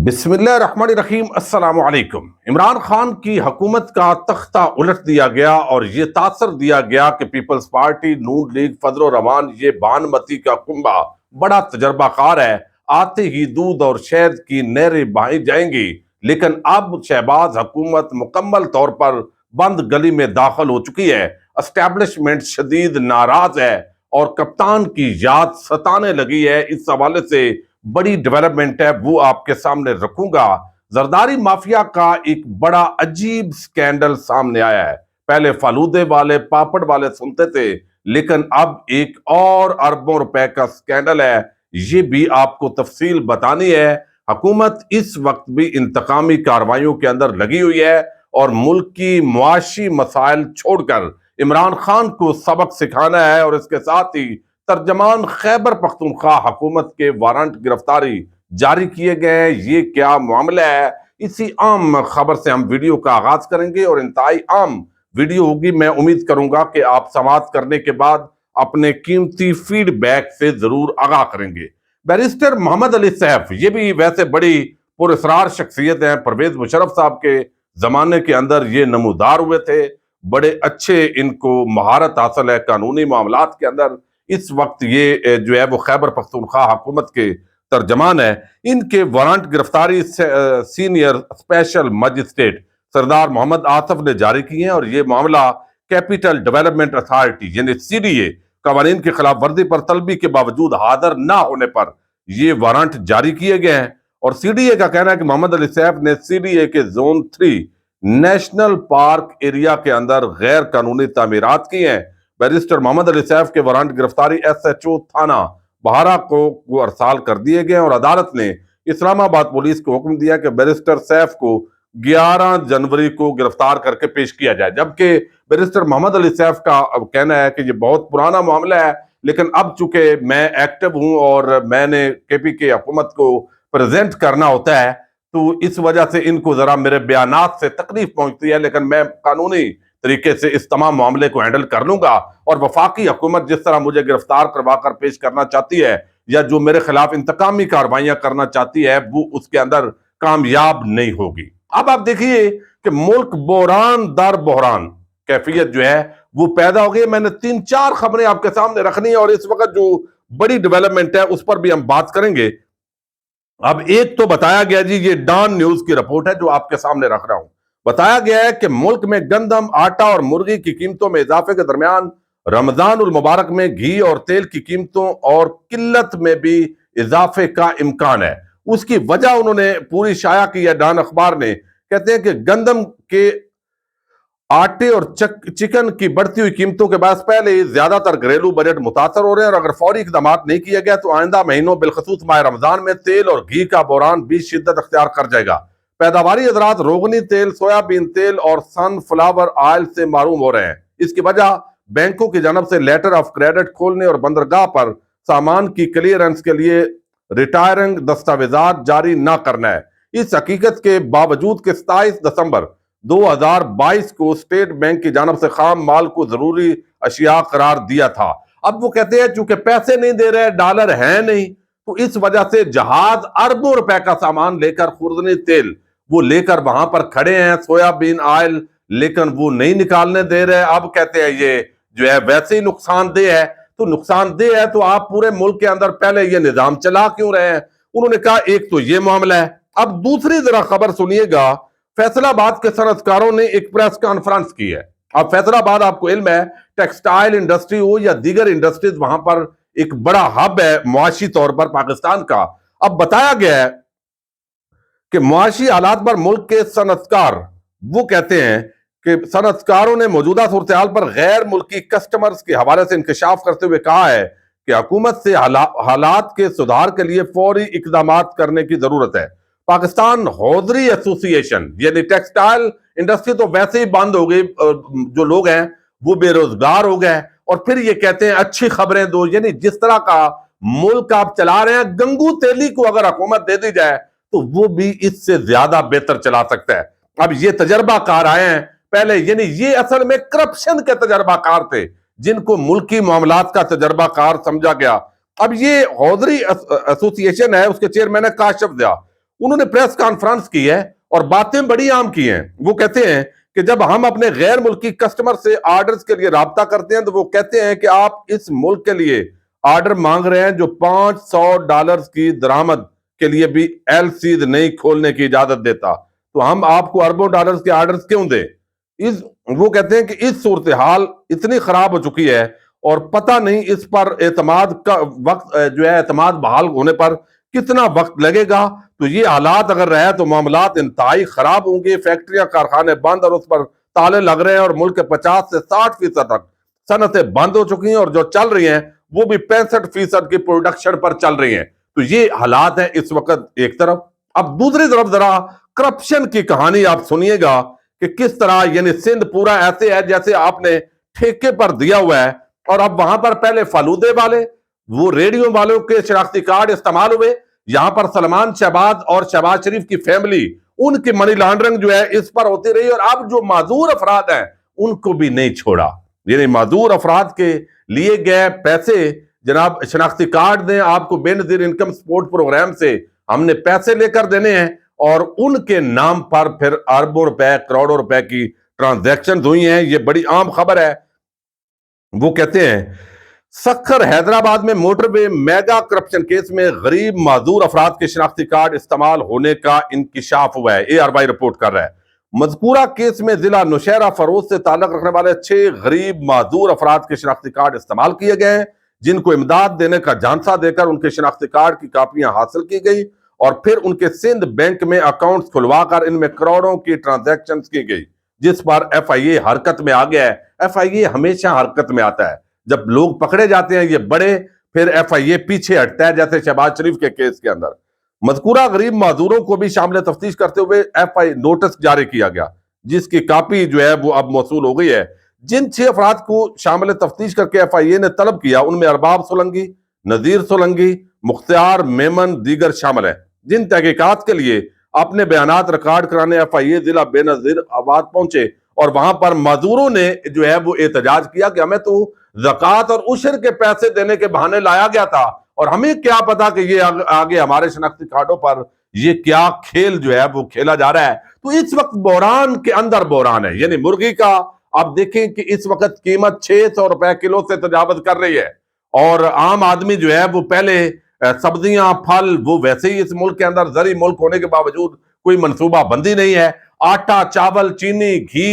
بسم اللہ الرحمن الرحیم۔ السلام علیکم۔ عمران خان کی حکومت کا تختہ الٹ دیا گیا اور یہ تاثر دیا گیا کہ پیپلز پارٹی، نون لیگ، فضل الرحمان، یہ بانمتی کا کنبہ بڑا تجربہ کار ہے، آتے ہی دودھ اور شہد کی نہریں بہائیں جائیں گی۔ لیکن اب شہباز حکومت مکمل طور پر بند گلی میں داخل ہو چکی ہے۔ اسٹیبلشمنٹ شدید ناراض ہے اور کپتان کی یاد ستانے لگی ہے۔ اس حوالے سے بڑی ڈیولپمنٹ ہے، وہ آپ کے سامنے رکھوں گا۔ زرداری مافیا کا ایک بڑا عجیب سکینڈل سامنے آیا ہے۔ پہلے فالودے والے، پاپڑ والے سنتے تھے، لیکن اب ایک اور اربوں روپے کا سکینڈل ہے۔ یہ بھی آپ کو تفصیل بتانی ہے۔ حکومت اس وقت بھی انتقامی کارروائیوں کے اندر لگی ہوئی ہے اور ملک کی معاشی مسائل چھوڑ کر عمران خان کو سبق سکھانا ہے، اور اس کے ساتھ ہی ترجمان خیبر پختونخوا حکومت کے وارنٹ گرفتاری جاری کیے گئے ہیں۔ یہ کیا معاملہ ہے؟ اسی عام خبر سے ہم ویڈیو کا آغاز کریں گے اور انتہائی عام ویڈیو ہوگی۔ میں امید کروں گا کہ آپ سماعت کرنے کے بعد اپنے قیمتی فیڈ بیک سے ضرور آگاہ کریں گے۔ بیرسٹر محمد علی سیف، یہ بھی ویسے بڑی پراسرار شخصیت ہیں۔ پرویز مشرف صاحب کے زمانے کے اندر یہ نمودار ہوئے تھے، بڑے اچھے ان کو مہارت حاصل ہے قانونی معاملات کے اندر۔ اس وقت یہ جو ہے وہ خیبر پختونخوا حکومت کے ترجمان ہے۔ ان کے وارنٹ گرفتاری سینئر اسپیشل مجسٹریٹ سردار محمد آصف نے جاری کی ہیں، اور یہ معاملہ کیپٹل ڈیولپمنٹ اتھارٹی یعنی CDA قوانین کی خلاف ورزی پر طلبی کے باوجود حاضر نہ ہونے پر یہ وارنٹ جاری کیے گئے ہیں۔ اور CDA کا کہنا ہے کہ محمد علی سیف نے CDA کے زون 3 نیشنل پارک ایریا کے اندر غیر قانونی تعمیرات کی ہیں۔ بیرسٹر محمد علی سیف کے وارنٹ گرفتاری SHO تھانہ بہارا کو ارسال کر دیے گئے، اور عدالت نے اسلام آباد پولیس کو حکم دیا کہ بیرسٹر سیف کو 11 جنوری کو گرفتار کر کے پیش کیا جائے۔ جبکہ بیرسٹر محمد علی سیف کا کہنا ہے کہ یہ بہت پرانا معاملہ ہے، لیکن اب چونکہ میں ایکٹیو ہوں اور میں نے KP حکومت کو پریزنٹ کرنا ہوتا ہے، تو اس وجہ سے ان کو ذرا میرے بیانات سے تکلیف پہنچتی ہے، لیکن میں قانونی طریقے سے اس تمام معاملے کو ہینڈل کر لوں گا۔ اور وفاقی حکومت جس طرح مجھے گرفتار کروا کر پیش کرنا چاہتی ہے یا جو میرے خلاف انتقامی کارروائیاں کرنا چاہتی ہے، وہ اس کے اندر کامیاب نہیں ہوگی۔ اب آپ دیکھیے کہ ملک بحران در بحران کیفیت جو ہے وہ پیدا ہو گئی۔ میں نے 3-4 خبریں آپ کے سامنے رکھنی ہیں، اور اس وقت جو بڑی ڈیولپمنٹ ہے اس پر بھی ہم بات کریں گے۔ اب ایک تو بتایا گیا جی، یہ ڈان نیوز کی رپورٹ ہے جو آپ کے سامنے رکھ رہا ہوں۔ بتایا گیا ہے کہ ملک میں گندم، آٹا اور مرغی کی قیمتوں میں اضافے کے درمیان رمضان المبارک میں گھی اور تیل کی قیمتوں اور قلت میں بھی اضافے کا امکان ہے۔ اس کی وجہ انہوں نے پوری شائع کی ہے ڈان اخبار نے۔ کہتے ہیں کہ گندم کے، آٹے اور چکن کی بڑھتی ہوئی قیمتوں کے باعث پہلے ہی زیادہ تر گھریلو بجٹ متاثر ہو رہے ہیں، اور اگر فوری اقدامات نہیں کیے گئے تو آئندہ مہینوں بالخصوص ماہ رمضان میں تیل اور گھی کا بحران بھی شدت اختیار کر جائے گا۔ پیداواری حضرات روغنی تیل، سویابین تیل اور سن فلاور آئل سے محروم ہو رہے ہیں۔ اس کی وجہ بینکوں کی جانب سے لیٹر آف کریڈٹ کھولنے اور بندرگاہ پر سامان کی کلیئرنس کے لیے ریٹائرنگ دستاویزات جاری نہ کرنا ہے۔ اس حقیقت کے باوجود کہ 27 دسمبر 2022 کو اسٹیٹ بینک کی جانب سے خام مال کو ضروری اشیاء قرار دیا تھا۔ اب وہ کہتے ہیں چونکہ پیسے نہیں دے رہے، ڈالر ہیں نہیں، تو اس وجہ سے جہاز اربوں روپے کا سامان لے کر، خوردنی تیل وہ لے کر وہاں پر کھڑے ہیں، سویابین آئل، لیکن وہ نہیں نکالنے دے رہے۔ اب کہتے ہیں یہ جو ہے ویسے ہی نقصان دہ ہے، تو نقصان دہ ہے تو آپ پورے ملک کے اندر پہلے یہ نظام چلا کیوں رہے ہیں؟ انہوں نے کہا ایک تو یہ معاملہ ہے۔ اب دوسری ذرا خبر سنیے گا۔ فیصل آباد کے صنعت کاروں نے ایک پریس کانفرنس کی ہے۔ اب فیصل آباد آپ کو علم ہے ٹیکسٹائل انڈسٹری ہو یا دیگر انڈسٹریز، وہاں پر ایک بڑا ہب ہے معاشی طور پر پاکستان کا۔ اب بتایا گیا ہے کہ معاشی حالات پر ملک کے صنعت کار وہ کہتے ہیں کہ صنعت کاروں نے موجودہ صورتحال پر غیر ملکی کسٹمرز کے حوالے سے انکشاف کرتے ہوئے کہا ہے کہ حکومت سے حالات کے سدھار کے لیے فوری اقدامات کرنے کی ضرورت ہے۔ پاکستان ہوزری ایسوسی ایشن یعنی ٹیکسٹائل انڈسٹری تو ویسے ہی بند ہو گئی، جو لوگ ہیں وہ بے روزگار ہو گئے، اور پھر یہ کہتے ہیں اچھی خبریں دو، یعنی جس طرح کا ملک آپ چلا رہے ہیں، گنگو تیلی کو اگر حکومت دے دی جائے تو وہ بھی اس سے زیادہ بہتر چلا سکتا ہے۔ اب یہ تجربہ کار آئے ہیں پہلے، یعنی یہ اصل میں کرپشن کے تجربہ کار تھے جن کو ملکی معاملات کا تجربہ کار سمجھا گیا۔ اب یہ ہوزری ایسوسی ایشن ہے، اس کے چیئرمین ہے کاشف ضیاء۔ انہوں نے پریس کانفرنس کی ہے اور باتیں بڑی عام کی ہیں. وہ کہتے ہیں کہ جب ہم اپنے غیر ملکی کسٹمر سے آرڈرز کے لیے رابطہ کرتے ہیں تو وہ کہتے ہیں کہ آپ اس ملک کے لیے آرڈر مانگ رہے ہیں جو $500 کی درآمد کے لیے بھی ایل سیز نہیں کھولنے کی اجازت دیتا, تو ہم آپ کو اربوں ڈالرز کے آرڈرز کیوں دیں. وہ کہتے ہیں کہ اس صورتحال اتنی خراب ہو چکی ہے اور پتہ نہیں اس پر اعتماد کا وقت جو ہے اعتماد بحال ہونے پر کتنا وقت لگے گا. تو یہ حالات اگر رہے تو معاملات انتہائی خراب ہوں گے. فیکٹریاں کارخانے بند اور اس پر تالے لگ رہے ہیں اور ملک کے 50 سے 60% تک صنعتیں بند ہو چکی ہیں اور جو چل رہی ہیں وہ بھی 65% کی پروڈکشن پر چل رہی ہیں. تو یہ حالات ہیں اس وقت ایک طرف. اب دوسری طرف ذرا کرپشن کی کہانی آپ سنیے گا کہ کس طرح یعنی سندھ پورا ایسے ہے جیسے آپ نے ٹھیکے پر دیا ہوا ہے, اور اب وہاں پر پہلے فالودے والے وہ ریڈیو والوں کے شناختی کارڈ استعمال ہوئے, یہاں پر سلمان شہباز اور شہباز شریف کی فیملی ان کی منی لانڈرنگ جو ہے اس پر ہوتی رہی, اور اب جو معذور افراد ہیں ان کو بھی نہیں چھوڑا. یعنی معذور افراد کے لیے گئے پیسے جناب شناختی کارڈ دیں آپ کو بے نظیر انکم سپورٹ پروگرام سے, ہم نے پیسے لے کر دینے ہیں اور ان کے نام پر پھر اربوں روپے کروڑوں روپے کی ٹرانزیکشن ہوئی ہیں. یہ بڑی عام خبر ہے. وہ کہتے ہیں سکھر حیدرآباد میں موٹر وے میگا کرپشن کیس میں غریب معذور افراد کے شناختی کارڈ استعمال ہونے کا انکشاف ہوا ہے. ARY رپورٹ کر رہا ہے. مذکورہ کیس میں ضلع نوشہرہ فروز سے تعلق رکھنے والے 6 غریب معذور افراد کے شناختی کارڈ استعمال کیے گئے ہیں, جن کو امداد دینے کا جھانسا دے کر ان کے شناختی کارڈ کی کاپیاں حاصل کی گئی اور پھر ان کے سندھ بینک میں اکاؤنٹس کھلوا کر ان میں کروڑوں کی ٹرانزیکشنز کی گئی, جس پر FIA حرکت میں آ گیا ہے. FIA ہمیشہ حرکت میں آتا ہے. جب لوگ پکڑے جاتے ہیں یہ بڑے, پھر FIA پیچھے ہٹتا ہے, جیسے شہباز شریف کے کیس کے اندر. مذکورہ غریب معذوروں کو بھی شامل تفتیش کرتے ہوئے FIA نوٹس جاری کیا گیا, جس کی کاپی جو ہے وہ اب موصول ہو گئی ہے. جن 6 افراد کو شامل تفتیش کر کے FIA نے طلب کیا ان میں ارباب سولنگی, نذیر سولنگی, مختار میمن دیگر شامل ہیں, جن تحقیقات کے لیے اپنے بیانات ریکارڈ کرانے FIA ضلع بے نظیر آباد پہنچے اور وہاں پر معذوروں نے جو ہے وہ احتجاج کیا کہ ہمیں تو زکوٰۃ اور عشر کے پیسے دینے کے بہانے لایا گیا تھا اور ہمیں کیا پتا کہ یہ آگے ہمارے شناختی کارڈوں پر یہ کیا کھیل جو ہے وہ کھیلا جا رہا ہے. تو اس وقت بحران کے اندر بحران ہے. یعنی مرغی کا آپ دیکھیں کہ اس وقت قیمت 600 روپے کلو سے تجاوز کر رہی ہے, اور عام آدمی جو ہے وہ پہلے سبزیاں پھل وہ ویسے ہی اس ملک کے اندر زرعی ملک ہونے کے باوجود کوئی منصوبہ بندی نہیں ہے. آٹا چاول چینی گھی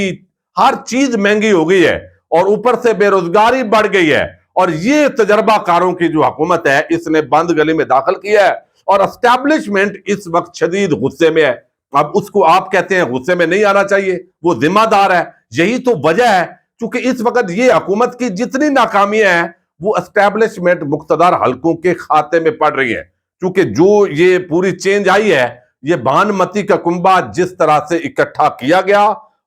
ہر چیز مہنگی ہو گئی ہے اور اوپر سے بے روزگاری بڑھ گئی ہے, اور یہ تجربہ کاروں کی جو حکومت ہے اس نے بند گلی میں داخل کیا ہے اور اسٹیبلشمنٹ اس وقت شدید غصے میں ہے. اب اس کو آپ کہتے ہیں غصے میں نہیں آنا چاہیے, وہ ذمہ دار ہے. یہی تو وجہ ہے چونکہ اس وقت یہ حکومت کی جتنی ناکامیاں ہیں وہ اسٹیبلشمنٹ مقتدر حلقوں کے کھاتے میں پڑ رہی ہیں, کیونکہ جو یہ پوری چینج آئی ہے یہ بانمتی کا کنبہ جس طرح سے اکٹھا کیا گیا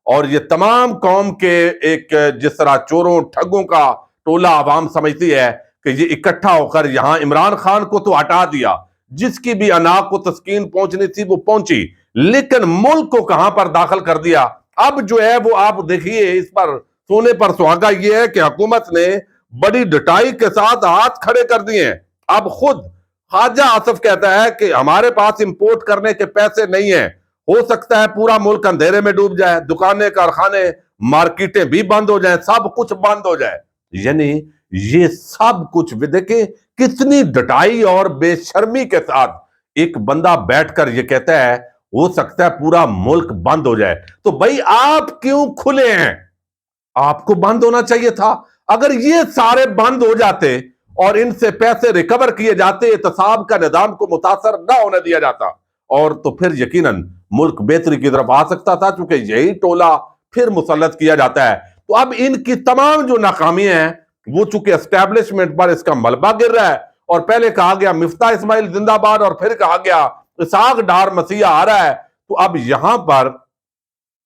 اور یہ تمام قوم کے ایک جس طرح چوروں ٹھگوں کا ٹولہ عوام سمجھتی ہے کہ یہ اکٹھا ہو کر یہاں عمران خان کو تو ہٹا دیا, جس کی بھی انا کو تسکین پہنچنی تھی وہ پہنچی, لیکن ملک کو کہاں پر داخل کر دیا. اب جو ہے وہ آپ دیکھیے اس پر سونے پر سہاگا یہ ہے کہ حکومت نے بڑی ڈٹائی کے ساتھ ہاتھ کھڑے کر دیے ہیں. اب خود خواجہ آصف کہتا ہے کہ ہمارے پاس امپورٹ کرنے کے پیسے نہیں ہیں, ہو سکتا ہے پورا ملک اندھیرے میں ڈوب جائے, دکانیں کارخانے مارکیٹیں بھی بند ہو جائیں, سب کچھ بند ہو جائے. یعنی یہ سب کچھ دیکھیں کتنی ڈٹائی اور بے شرمی کے ساتھ ایک بندہ بیٹھ کر یہ کہتا ہے ہو سکتا ہے پورا ملک بند ہو جائے. تو بھائی آپ کیوں کھلے ہیں؟ آپ کو بند ہونا چاہیے تھا. اگر یہ سارے بند ہو جاتے اور ان سے پیسے ریکور کیے جاتے, احتساب کا نظام کو متاثر نہ ہونے دیا جاتا, اور تو پھر یقیناً ملک بہتری کی طرف آ سکتا تھا, چونکہ یہی ٹولہ پھر مسلط کیا جاتا ہے. تو اب ان کی تمام جو ناکامیاں ہیں وہ چونکہ اسٹیبلشمنٹ پر اس کا ملبہ گر رہا ہے, اور پہلے کہا گیا مفتاح اسماعیل زندہ باد اور پھر کہا گیا اسحاق ڈار مسیح آ رہا ہے. تو اب یہاں پر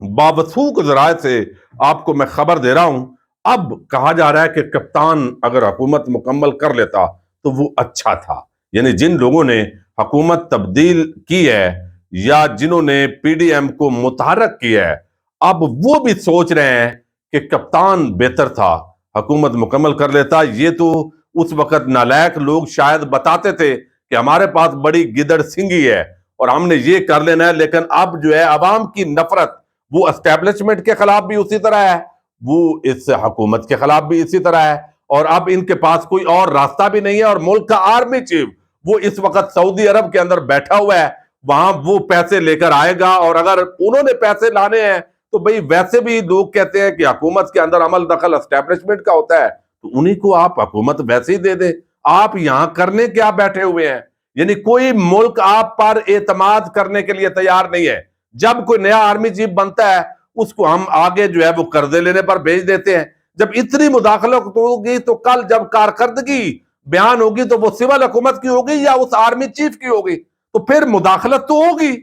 باوثوق ذرائع سے آپ کو میں خبر دے رہا ہوں, اب کہا جا رہا ہے کہ کپتان اگر حکومت مکمل کر لیتا تو وہ اچھا تھا. یعنی جن لوگوں نے حکومت تبدیل کی ہے یا جنہوں نے PDM کو متحرک کیا ہے, اب وہ بھی سوچ رہے ہیں کہ کپتان بہتر تھا, حکومت مکمل کر لیتا. یہ تو اس وقت نالائق لوگ شاید بتاتے تھے کہ ہمارے پاس بڑی گدڑ سنگھی ہے اور ہم نے یہ کر لینا ہے. لیکن اب جو ہے عوام کی نفرت وہ اسٹیبلشمنٹ کے خلاف بھی اسی طرح ہے, وہ اس حکومت کے خلاف بھی اسی طرح ہے, اور اب ان کے پاس کوئی اور راستہ بھی نہیں ہے. اور ملک کا آرمی چیف وہ اس وقت سعودی عرب کے اندر بیٹھا ہوا ہے, وہاں وہ پیسے لے کر آئے گا. اور اگر انہوں نے پیسے لانے ہیں تو بھئی ویسے بھی لوگ کہتے ہیں کہ حکومت کے اندر عمل دخل اسٹیبلشمنٹ کا ہوتا ہے, تو انہی کو آپ حکومت ویسے ہی دے دیں. آپ یہاں کرنے کیا بیٹھے ہوئے ہیں؟ یعنی کوئی ملک آپ پر اعتماد کرنے کے لیے تیار نہیں ہے. جب کوئی نیا آرمی چیف بنتا ہے اس کو ہم آگے جو ہے وہ قرضے لینے پر بھیج دیتے ہیں. جب اتنی مداخلت ہوگی تو کل جب کارکردگی بیان ہوگی تو وہ سول حکومت کی ہوگی یا اس آرمی چیف کی ہوگی؟ تو پھر مداخلت تو ہوگی.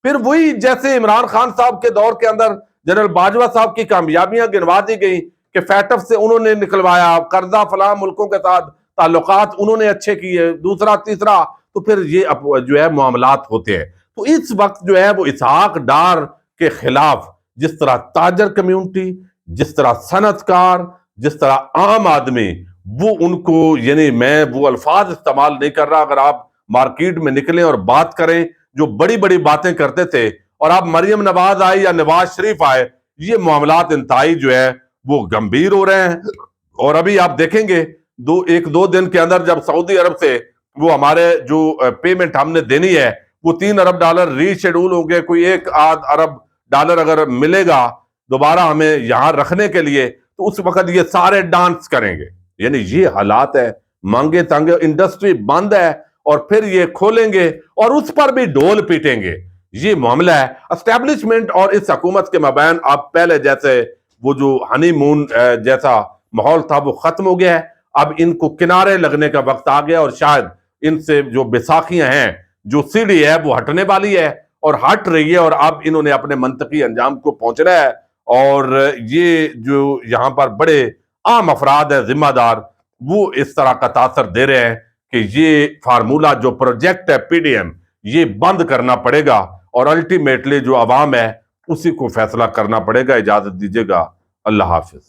پھر وہی جیسے عمران خان صاحب کے دور کے اندر جنرل باجوہ صاحب کی کامیابیاں گنوا دی گئی کہ فیٹف سے انہوں نے نکلوایا, قرضہ فلاں ملکوں کے ساتھ تعلقات انہوں نے اچھے کیے, دوسرا تیسرا, تو پھر یہ جو ہے معاملات ہوتے ہیں. تو اس وقت جو ہے وہ اسحاق ڈار کے خلاف جس طرح تاجر کمیونٹی, جس طرح صنعت کار, جس طرح عام آدمی, وہ ان کو, یعنی میں وہ الفاظ استعمال نہیں کر رہا, اگر آپ مارکیٹ میں نکلیں اور بات کریں جو بڑی بڑی باتیں کرتے تھے, اور آپ مریم نواز آئے یا نواز شریف آئے, یہ معاملات انتہائی جو ہے وہ گمبھیر ہو رہے ہیں. اور ابھی آپ دیکھیں گے ایک دو دن کے اندر جب سعودی عرب سے وہ ہمارے جو پیمنٹ ہم نے دینی ہے وہ $3 ارب ری شیڈول ہوں گے, کوئی $1 ارب اگر ملے گا دوبارہ ہمیں یہاں رکھنے کے لیے, تو اس وقت یہ سارے ڈانس کریں گے. یعنی یہ حالات ہے, مانگے تانگے, انڈسٹری بند ہے, اور پھر یہ کھولیں گے اور اس پر بھی ڈھول پیٹیں گے. یہ معاملہ ہے اسٹیبلشمنٹ اور اس حکومت کے مابین. اب پہلے جیسے وہ جو ہنی مون جیسا ماحول تھا وہ ختم ہو گیا ہے. اب ان کو کنارے لگنے کا وقت آ گیا, اور شاید ان سے جو بیساکھیاں ہیں, جو سیڑھی ہے وہ ہٹنے والی ہے اور ہٹ رہی ہے, اور اب انہوں نے اپنے منطقی انجام کو پہنچنا ہے. اور یہ جو یہاں پر بڑے عام افراد ہیں ذمہ دار, وہ اس طرح کا تاثر دے رہے ہیں کہ یہ فارمولہ جو پروجیکٹ ہے PDM یہ بند کرنا پڑے گا, اور الٹیمیٹلی جو عوام ہے اسی کو فیصلہ کرنا پڑے گا. اجازت دیجیے گا, اللہ حافظ.